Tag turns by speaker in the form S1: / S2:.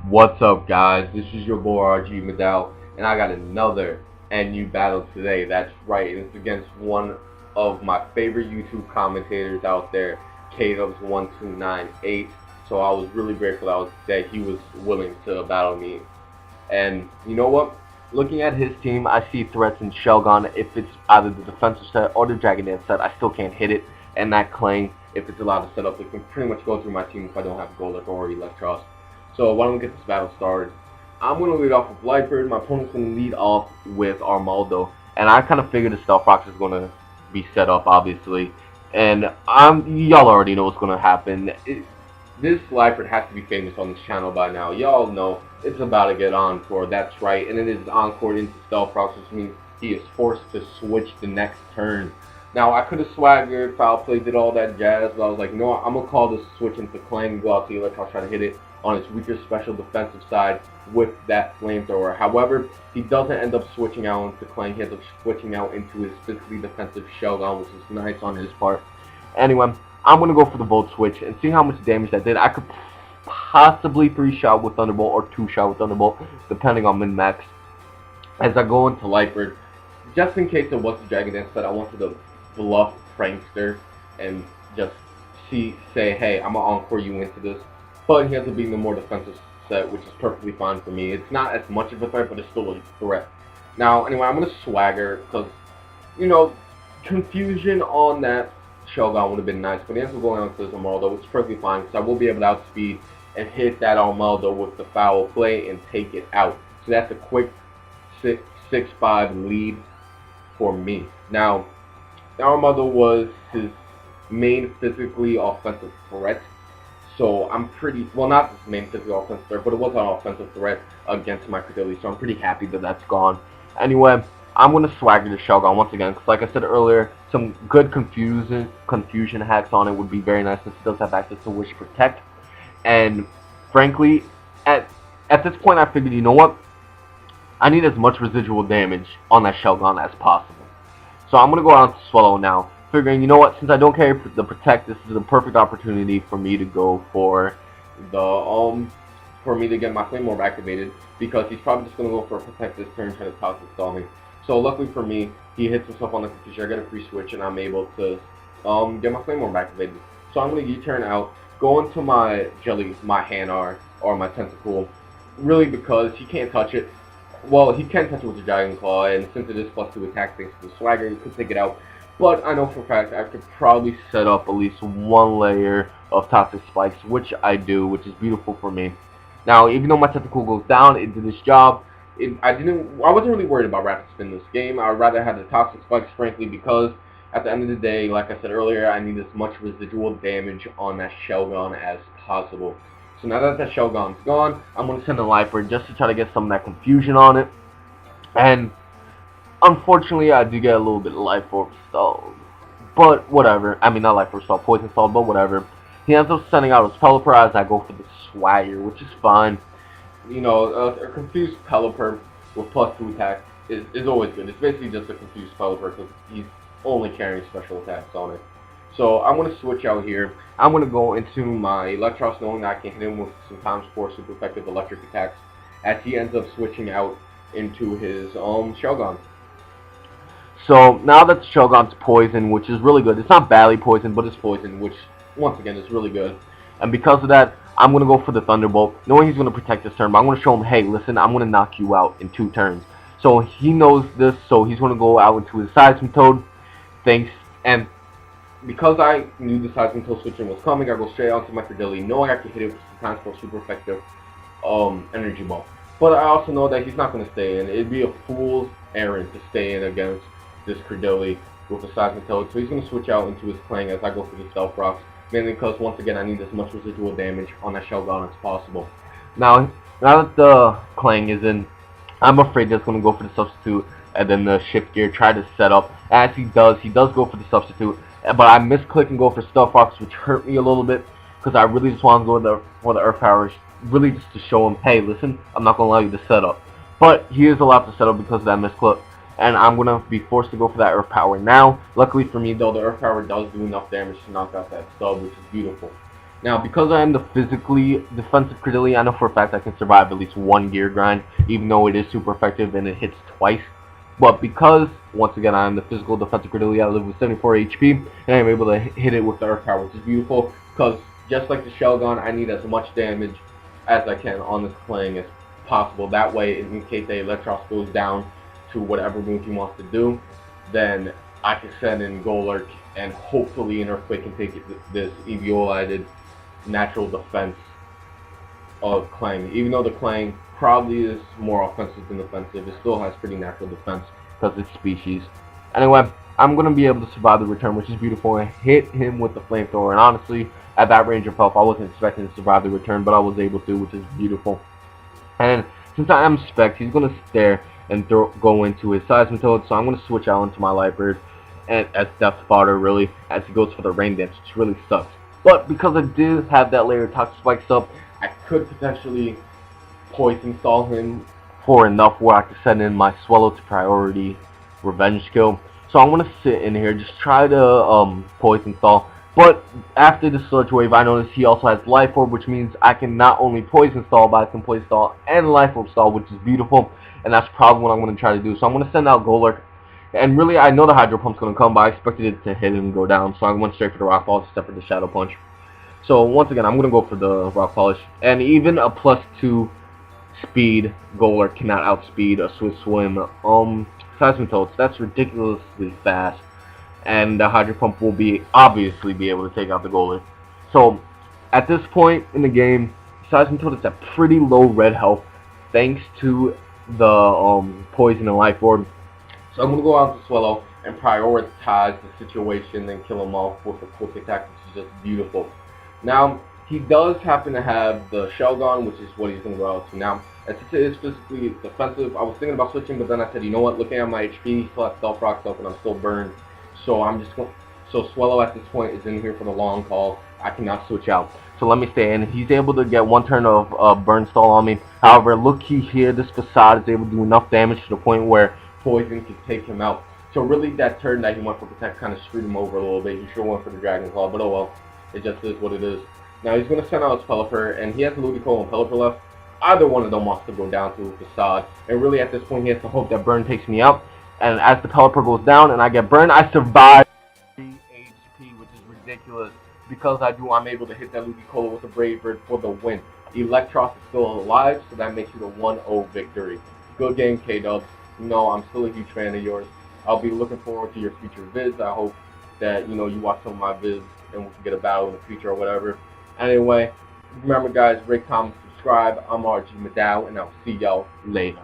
S1: What's up, guys? This is your boy Madao, and I got another and new battle today. That's right, and it's against one of my favorite YouTube commentators out there, KDUBZ1298. So I was really grateful that he was willing to battle me. And you know what? Looking at his team, I see threats in Shelgon. If it's either the defensive set or the Dragon Dance set, I still can't hit it. And that Clang, if it's allowed to set up, it can pretty much go through my team if I don't have Golek or Electros. So why don't we get this battle started? I'm going to lead off with Lightbird. My opponent's going to lead off with Armaldo. And I kind of figured the Stealth Fox is going to be set up, obviously. And y'all already know what's going to happen. This Lightbird has to be famous on this channel by now. Y'all know it's about to get Encore, that's right. And it is Encore into Stealth Fox, which means he is forced to switch the next turn. Now, I could have swaggered, foul play, did all that jazz, but I was like, no, I'm going to call this switch into Clang and go out to Electron, try to hit it on his weaker special defensive side with that flamethrower. However, he doesn't end up switching out into Clang. He ends up switching out into his physically defensive Shelgon, which is nice on his part. Anyway, I'm going to go for the Volt Switch and see how much damage that did. I could possibly 3-shot with Thunderbolt or 2-shot with Thunderbolt, depending on min-max. As I go into Lightbird, just in case it was the Dragon Dance set, I wanted to bluff Prankster and just say, hey, I'm going to Encore you into this. But he has to be in the more defensive set, which is perfectly fine for me. It's not as much of a threat, but it's still a threat. Now, anyway, I'm going to swagger, because, you know, confusion on that Shogun would have been nice, but he ends up going on to his Armaldo, which is perfectly fine, because I will be able to outspeed and hit that Armaldo with the foul play and take it out. So that's a quick 6-5 lead for me. Now, the Armaldo was his main physically offensive threat. So I'm pretty, well, not his main physical offensive threat, but it was an offensive threat against my Credilli, so I'm pretty happy that that's gone. Anyway, I'm going to swagger the Shelgon once again, because like I said earlier, some good confusion hacks on it would be very nice, since it does have access to Wish Protect. And frankly, at this point I figured, you know what, I need as much residual damage on that Shelgon as possible. So I'm going to go out to Swallow now, figuring, you know what, since I don't carry the Protect, this is a perfect opportunity for me to go for the, for me to get my Flame Orb activated, because he's probably just going to go for a Protect this turn, try to Toxic Stall me. So luckily for me, he hits himself on the confusion, I get a free switch, and I'm able to get my Flame Orb activated. So I'm going to U-turn out, go into my Jelly, my Hanar, or my Tentacool, really because he can't touch it. Well, he can touch it with the Dragon Claw, and since it is +2 attack thanks to the Swagger, he could take it out. But I know for a fact I could probably set up at least one layer of Toxic Spikes, which I do, which is beautiful for me. Now, even though my Tentacool goes down, it did its job. I wasn't really worried about Rapid Spin this game. I'd rather have the Toxic Spikes, frankly, because at the end of the day, like I said earlier, I need as much residual damage on that Shelgon as possible. So now that Shelgon's gone, I'm going to send a Lightbird just to try to get some of that confusion on it. And unfortunately, I do get a little bit of Life Orb stalled. But whatever. I mean, not Life Orb stalled, Poison stalled, but whatever. He ends up sending out his Pelipper as I go for the Swagger, which is fine. You know, a confused Pelipper with +2 attack is always good. It's basically just a confused Pelipper because he's only carrying special attacks on it. So I'm going to switch out here. I'm going to go into my Electros, knowing that I can hit him with some times 4 super effective electric attacks, as he ends up switching out into his Shelgon. So now that the Shelgon's poison, which is really good. It's not badly poison, but it's poison, which once again is really good. And because of that, I'm going to go for the Thunderbolt, knowing he's going to protect this turn. But I'm going to show him, hey, listen, I'm going to knock you out in 2 turns. So he knows this, so he's going to go out into his Seismitoad. Thanks. And because I knew the Seismitoad switching was coming, I go straight onto my Credilli, knowing I can hit it with sometimes for super effective Energy Ball. But I also know that he's not going to stay in. It'd be a fool's errand to stay in against this Credilli with a Seismitoad. So he's going to switch out into his Clang as I go for the Stealth Rocks. Mainly because, once again, I need as much residual damage on that Shelgon as possible. Now that the Clang is in, I'm afraid that's going to go for the Substitute and then the Shift Gear, try to set up. As he does go for the Substitute. But I misclick and go for Stealth Rocks, which hurt me a little bit, because I really just want to go for the Earth Power, really just to show him, hey, listen, I'm not going to allow you to set up. But he is allowed to set up because of that misclick. And I'm going to be forced to go for that Earth Power now. Luckily for me, though, the Earth Power does do enough damage to knock out that sub, which is beautiful. Now, because I am the physically defensive Credillia, I know for a fact I can survive at least one gear grind, even though it is super effective and it hits twice. But because, once again, I am the physical defensive Credillia, I live with 74 HP, and I'm able to hit it with the Earth Power, which is beautiful, because just like the Shell Gun, I need as much damage as I can on this Clang as possible. That way, in case the Electros goes down to whatever move he wants to do, then I can send in Golurk, and hopefully an Earthquake can take this eviolated natural defense of Clang. Even though the Clang probably is more offensive than defensive, it still has pretty natural defense because it's species. Anyway, I'm going to be able to survive the return, which is beautiful, and hit him with the flamethrower. And honestly, at that range of health, I wasn't expecting to survive the return, but I was able to, which is beautiful. And since I am Spec, he's going to stare and go into his Seismitoad, so I'm going to switch out into my Lightbird and as Death Fodder, really, as he goes for the rain dance, which really sucks. But because I did have that layer of Toxic Spikes up, I could potentially Poison Stall him for enough where I could send in my Swallow to priority revenge kill. So I'm going to sit in here, just try to Poison Stall. But after the Sludge Wave, I noticed he also has Life Orb, which means I can not only Poison Stall, but I can Poison Stall and Life Orb Stall, which is beautiful. And that's probably what I'm going to try to do. So I'm going to send out Golurk. And really, I know the Hydro Pump's going to come, but I expected it to hit and go down. So I went straight for the Rock Polish except for the Shadow Punch. So once again, I'm going to go for the Rock Polish. And even a +2 speed Golurk cannot outspeed a Swift Swim Seismitoad. That's ridiculously fast. And the Hydro Pump will obviously be able to take out the Golurk. So at this point in the game, Seismitoad is at pretty low red health thanks to the Poison and Life Orb. So I'm going to go out to Swallow and prioritize the situation and kill him off with a quick attack, which is just beautiful. Now, he does happen to have the Shell Gun, which is what he's going to go out to. Now, since it is physically defensive, I was thinking about switching, but then I said, you know what, looking at my HP, he still has Stealth Rocks up and I'm still burned. So I'm just going so Swallow at this point is in here for the long haul. I cannot switch out. So let me stay in. He's able to get one turn of Burn Stall on me. However, looky here, this Facade is able to do enough damage to the point where Poison can take him out. So really that turn that he went for Protect kind of screwed him over a little bit. He sure went for the Dragon Claw, but oh well. It just is what it is. Now he's going to send out his Pelipper, and he has Ludicolo and Pelipper left. Either one of them wants to go down to a Facade. And really at this point he has to hope that Burn takes me out. And as the Pelipper goes down and I get burned, I survive 3 HP, which is ridiculous. Because I'm able to hit that Ludicolo with a Brave Bird for the win. Electros is still alive, so that makes it a 1-0 victory. Good game, KDUBZ. No, I'm still a huge fan of yours. I'll be looking forward to your future vids. I hope that you watch some of my vids and we can get a battle in the future or whatever. Anyway, remember guys, rate, comment, subscribe. I'm RG Madao, and I'll see y'all later.